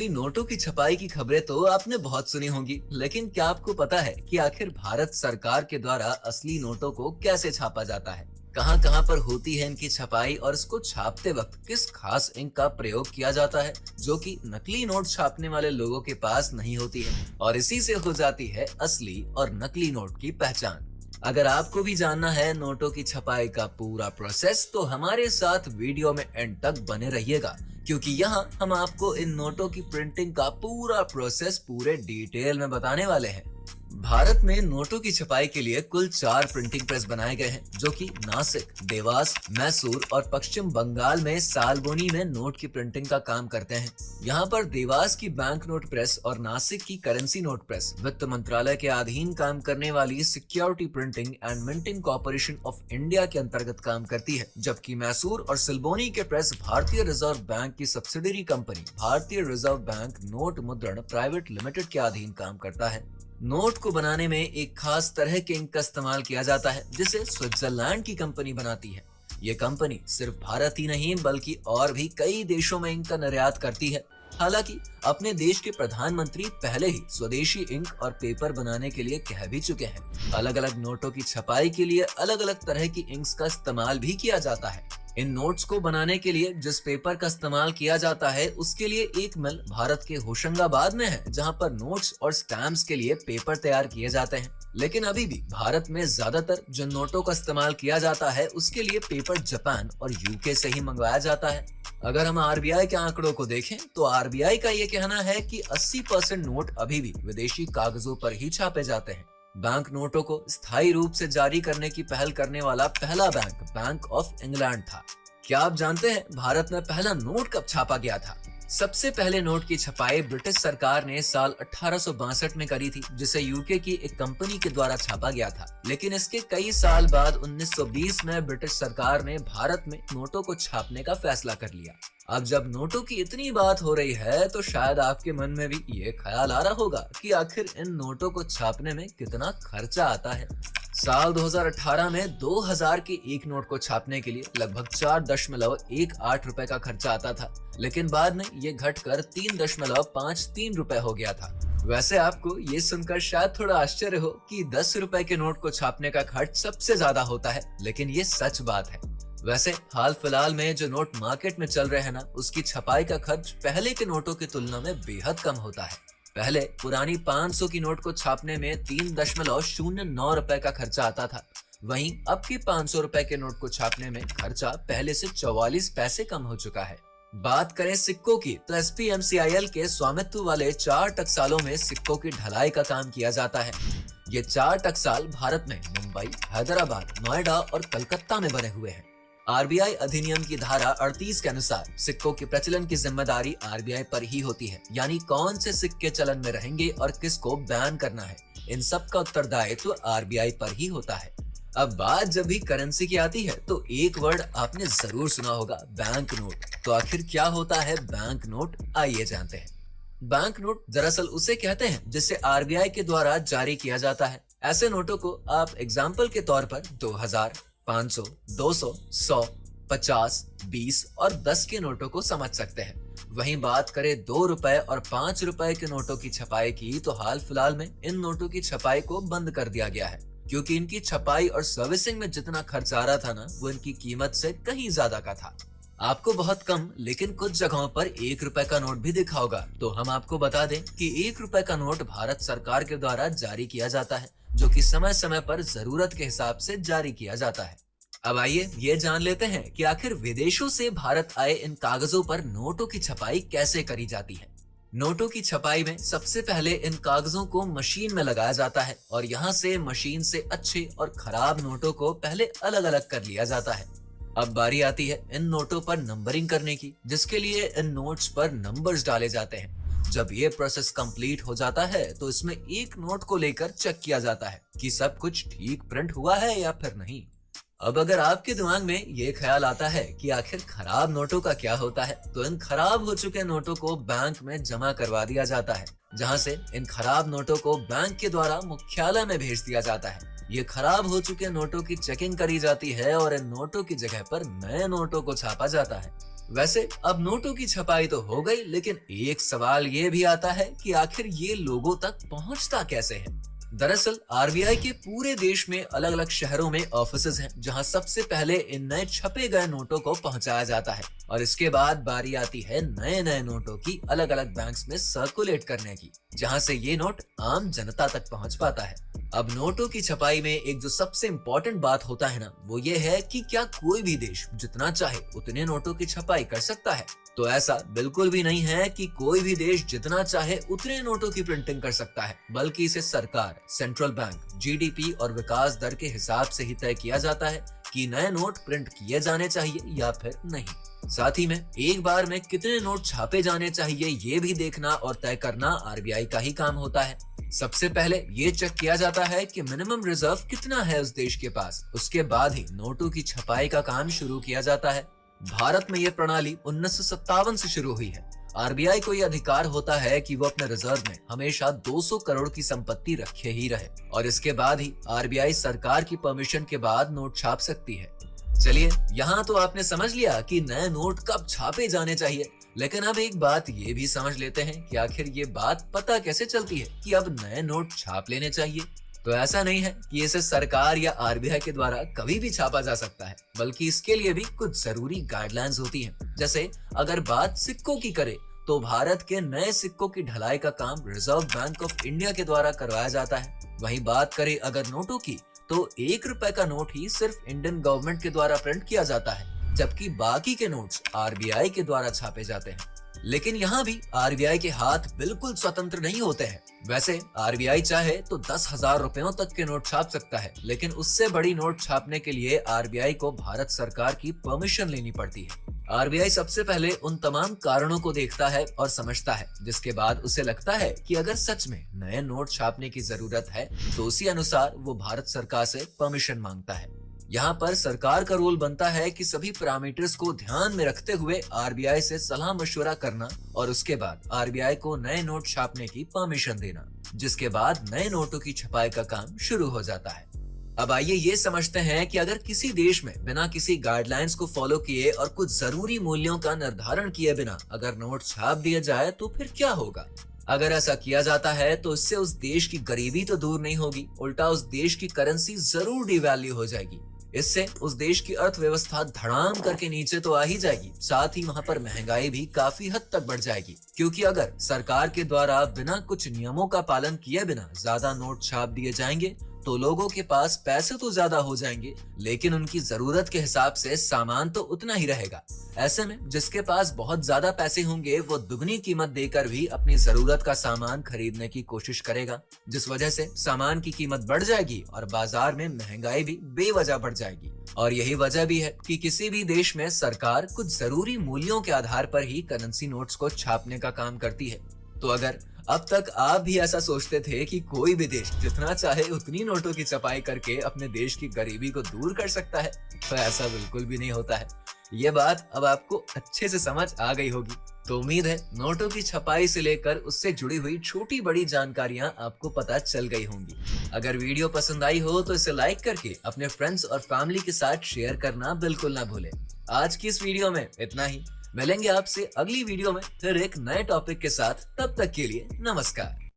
नकली नोटों की छपाई की खबरें तो आपने बहुत सुनी होंगी, लेकिन क्या आपको पता है कि आखिर भारत सरकार के द्वारा असली नोटों को कैसे छापा जाता है? कहां-कहां पर होती है इनकी छपाई और इसको छापते वक्त किस खास इंक का प्रयोग किया जाता है, जो कि नकली नोट छापने वाले लोगों के पास नहीं होती है और इसी से हो जाती है असली और नकली नोट की पहचान। अगर आपको भी जानना है नोटों की छपाई का पूरा प्रोसेस, तो हमारे साथ वीडियो में एंड तक बने रहिएगा, क्योंकि यहाँ हम आपको इन नोटों की प्रिंटिंग का पूरा प्रोसेस पूरे डिटेल में बताने वाले हैं। भारत में नोटों की छपाई के लिए कुल 4 प्रिंटिंग प्रेस बनाए गए हैं, जो कि नासिक, देवास, मैसूर और पश्चिम बंगाल में सालबोनी में नोट की प्रिंटिंग का काम करते हैं। यहाँ पर देवास की बैंक नोट प्रेस और नासिक की करेंसी नोट प्रेस वित्त मंत्रालय के अधीन काम करने वाली security printing and minting corporation of India के अंतर्गत काम करती है, जबकि मैसूर और सिलबोनी के प्रेस भारतीय रिजर्व बैंक की सब्सिडरी कंपनी भारतीय रिजर्व बैंक नोट मुद्रण प्राइवेट लिमिटेड के अधीन काम करता है। नोट को बनाने में एक खास तरह के इंक का इस्तेमाल किया जाता है, जिसे स्विट्जरलैंड की कंपनी बनाती है। ये कंपनी सिर्फ भारत ही नहीं बल्कि और भी कई देशों में इंक का निर्यात करती है। हालांकि अपने देश के प्रधानमंत्री पहले ही स्वदेशी इंक और पेपर बनाने के लिए कह भी चुके हैं। अलग अलग नोटों की छपाई के लिए अलग अलग तरह की इंक्स का इस्तेमाल भी किया जाता है। इन नोट्स को बनाने के लिए जिस पेपर का इस्तेमाल किया जाता है, उसके लिए एक मिल भारत के होशंगाबाद में है, जहां पर नोट्स और स्टैम्प्स के लिए पेपर तैयार किए जाते हैं। लेकिन अभी भी भारत में ज्यादातर जिन नोटों का इस्तेमाल किया जाता है, उसके लिए पेपर जापान और यूके से ही मंगवाया जाता है। अगर हम आरबीआई के आंकड़ों को देखें, तो आरबीआई का ये कहना है कि 80% नोट अभी भी विदेशी कागजों पर ही छापे जाते हैं। बैंक नोटों को स्थायी रूप से जारी करने की पहल करने वाला पहला बैंक बैंक ऑफ इंग्लैंड था। क्या आप जानते हैं भारत में पहला नोट कब छापा गया था? सबसे पहले नोट की छपाई ब्रिटिश सरकार ने साल 1862 में करी थी, जिसे यूके की एक कंपनी के द्वारा छापा गया था। लेकिन इसके कई साल बाद 1920 में ब्रिटिश सरकार ने भारत में नोटों को छापने का फैसला कर लिया। अब जब नोटों की इतनी बात हो रही है, तो शायद आपके मन में भी ये ख्याल आ रहा होगा कि आखिर इन नोटों को छापने में कितना खर्चा आता है। साल 2018 में 2000 के एक नोट को छापने के लिए लगभग 4.18 रुपए का खर्चा आता था, लेकिन बाद में ये घटकर 3.53 रुपए हो गया था। वैसे आपको ये सुनकर शायद थोड़ा आश्चर्य हो कि 10 रुपए के नोट को छापने का खर्च सबसे ज्यादा होता है, लेकिन ये सच बात है। वैसे हाल फिलहाल में जो नोट मार्केट में चल रहे हैं ना, उसकी छपाई का खर्च पहले के नोटों की तुलना में बेहद कम होता है। पहले पुरानी 500 की नोट को छापने में 3.09 रुपए का खर्चा आता था। वहीं अब की 500 रुपए के नोट को छापने में खर्चा पहले से 44 पैसे कम हो चुका है। बात करें सिक्कों की, तो एसपीएमसीआईएल के स्वामित्व वाले 4 टकसालों में सिक्कों की ढलाई का काम किया जाता है। ये 4 टकसाल भारत में मुंबई, हैदराबाद, नोएडा और कलकत्ता में बने हुए हैं। आरबीआई अधिनियम की धारा 38 के अनुसार सिक्कों के प्रचलन की जिम्मेदारी आरबीआई पर ही होती है, यानी कौन से सिक्के चलन में रहेंगे और किसको बैन करना है, इन सब का उत्तरदायित्व आरबीआई पर ही होता है। अब बात जब भी करेंसी की आती है, तो एक वर्ड आपने जरूर सुना होगा, बैंक नोट। तो आखिर क्या होता है बैंक नोट, आइए जानते हैं। बैंक नोट दरअसल उसे कहते हैं जिसे आरबीआई के द्वारा जारी किया जाता है। ऐसे नोटों को आप एग्जाम्पल के तौर पर 2000, 500, 200, 100, 50, 20 और 10 के नोटों को समझ सकते हैं। वहीं बात करें 2 रुपए और 5 रुपए के नोटों की छपाई की, तो हाल फिलहाल में इन नोटों की छपाई को बंद कर दिया गया है, क्योंकि इनकी छपाई और सर्विसिंग में जितना खर्च आ रहा था ना, वो इनकी कीमत से कहीं ज्यादा का था। आपको बहुत कम लेकिन कुछ जगहों पर 1 रुपए का नोट भी दिखा होगा। तो हम आपको बता दें कि 1 रुपए का नोट भारत सरकार के द्वारा जारी किया जाता है, जो कि समय समय पर जरूरत के हिसाब से जारी किया जाता है। अब आइए ये जान लेते हैं कि आखिर विदेशों से भारत आए इन कागजों पर नोटों की छपाई कैसे करी जाती है। नोटों की छपाई में सबसे पहले इन कागजों को मशीन में लगाया जाता है और यहाँ से मशीन से अच्छे और खराब नोटों को पहले अलग अलग कर लिया जाता है। अब बारी आती है इन नोटों पर नंबरिंग करने की, जिसके लिए इन नोट्स पर नंबर्स डाले जाते हैं। जब ये प्रोसेस कंप्लीट हो जाता है, तो इसमें एक नोट को लेकर चेक किया जाता है कि सब कुछ ठीक प्रिंट हुआ है या फिर नहीं। अब अगर आपके दिमाग में ये ख्याल आता है कि आखिर खराब नोटों का क्या होता है, तो इन खराब हो चुके नोटों को बैंक में जमा करवा दिया जाता है, जहां से इन खराब नोटों को बैंक के द्वारा मुख्यालय में भेज दिया जाता है। ये खराब हो चुके नोटों की चेकिंग करी जाती है और इन नोटों की जगह पर नए नोटों को छापा जाता है। वैसे अब नोटों की छपाई तो हो गई, लेकिन एक सवाल ये भी आता है कि आखिर ये लोगों तक पहुंचता कैसे है। दरअसल आरबीआई के पूरे देश में अलग अलग शहरों में ऑफिसेज हैं, जहां सबसे पहले इन नए छपे गए नोटों को पहुंचाया जाता है और इसके बाद बारी आती है नए नए नोटों की अलग अलग बैंक्स में सर्कुलेट करने की, जहां से ये नोट आम जनता तक पहुंच पाता है। अब नोटों की छपाई में एक जो सबसे इम्पोर्टेंट बात होता है ना, वो ये है कि क्या कोई भी देश जितना चाहे उतने नोटों की छपाई कर सकता है। तो ऐसा बिल्कुल भी नहीं है कि कोई भी देश जितना चाहे उतने नोटों की प्रिंटिंग कर सकता है, बल्कि इसे सरकार, सेंट्रल बैंक, जीडीपी और विकास दर के हिसाब से ही तय किया जाता है कि नए नोट प्रिंट किए जाने चाहिए या फिर नहीं। साथ ही में एक बार में कितने नोट छापे जाने चाहिए ये भी देखना और तय करना आरबीआई का ही काम होता है। सबसे पहले ये चेक किया जाता है कि मिनिमम रिजर्व कितना है उस देश के पास, उसके बाद ही नोटों की छपाई का काम शुरू किया जाता है। भारत में यह प्रणाली 1957 से शुरू हुई है। आरबीआई को यह अधिकार होता है कि वो अपने रिजर्व में हमेशा 200 करोड़ की संपत्ति रखे ही रहे और इसके बाद ही आरबीआई सरकार की परमिशन के बाद नोट छाप सकती है। चलिए, यहाँ तो आपने समझ लिया कि नए नोट कब छापे जाने चाहिए, लेकिन अब एक बात ये भी समझ लेते हैं कि आखिर ये बात पता कैसे चलती है कि अब नए नोट छाप लेने चाहिए। तो ऐसा नहीं है कि इसे सरकार या आरबीआई के द्वारा कभी भी छापा जा सकता है, बल्कि इसके लिए भी कुछ जरूरी गाइडलाइंस होती हैं। जैसे अगर बात सिक्कों की करें तो भारत के नए सिक्कों की ढलाई का काम रिजर्व बैंक ऑफ इंडिया के द्वारा करवाया जाता है। वहीं बात करें अगर नोटों की, तो 1 रुपए का नोट ही सिर्फ इंडियन गवर्नमेंट के द्वारा प्रिंट किया जाता है, जबकि बाकी के नोट्स आरबीआई के द्वारा छापे जाते हैं। लेकिन यहाँ भी आरबीआई के हाथ बिल्कुल स्वतंत्र नहीं होते हैं। वैसे आरबीआई चाहे तो 10,000 रुपयों तक के नोट छाप सकता है, लेकिन उससे बड़ी नोट छापने के लिए आरबीआई को भारत सरकार की परमिशन लेनी पड़ती है। आरबीआई सबसे पहले उन तमाम कारणों को देखता है और समझता है, जिसके बाद उसे लगता है कि अगर सच में नए नोट छापने की जरूरत है तो उसी अनुसार वो भारत सरकार से परमिशन मांगता है। यहाँ पर सरकार का रोल बनता है कि सभी पैरामीटर्स को ध्यान में रखते हुए आरबीआई से सलाह मशवरा करना और उसके बाद आरबीआई को नए नोट छापने की परमिशन देना, जिसके बाद नए नोटों की छपाई का काम शुरू हो जाता है। अब आइए ये समझते हैं कि अगर किसी देश में बिना किसी गाइडलाइंस को फॉलो किए और कुछ जरूरी मूल्यों का निर्धारण किए बिना अगर नोट छाप दिया जाए तो फिर क्या होगा। अगर ऐसा किया जाता है तो इससे उस देश की गरीबी तो दूर नहीं होगी, उल्टा उस देश की करेंसी जरूर डिवैल्यू हो जाएगी। इससे उस देश की अर्थव्यवस्था धड़ाम करके नीचे तो आ ही जाएगी, साथ ही वहाँ पर महंगाई भी काफी हद तक बढ़ जाएगी, क्योंकि अगर सरकार के द्वारा बिना कुछ नियमों का पालन किए बिना ज्यादा नोट छाप दिए जाएंगे तो लोगों के पास पैसे तो ज्यादा हो जाएंगे, लेकिन उनकी जरूरत के हिसाब से सामान तो उतना ही रहेगा। ऐसे में जिसके पास बहुत ज्यादा पैसे होंगे वो दुगनी कीमत देकर भी अपनी जरूरत का सामान खरीदने की कोशिश करेगा, जिस वजह से सामान की कीमत बढ़ जाएगी और बाजार में महंगाई भी बेवजह बढ़ जाएगी। और यही वजह भी है कि किसी भी देश में सरकार कुछ जरूरी मूल्यों के आधार पर ही करेंसी नोट्स को छापने का काम करती है। तो अगर अब तक आप भी ऐसा सोचते थे कि कोई भी देश जितना चाहे उतनी नोटों की छपाई करके अपने देश की गरीबी को दूर कर सकता है, तो ऐसा बिल्कुल भी नहीं होता है। ये बात अब आपको अच्छे से समझ आ गई होगी। तो उम्मीद है नोटों की छपाई से लेकर उससे जुड़ी हुई छोटी बड़ी जानकारियां आपको पता चल गई होंगी। अगर वीडियो पसंद आई हो तो इसे लाइक करके अपने फ्रेंड्स और फैमिली के साथ शेयर करना बिल्कुल ना भूलें। आज की इस वीडियो में इतना ही। मिलेंगे आपसे अगली वीडियो में फिर एक नए टॉपिक के साथ। तब तक के लिए नमस्कार।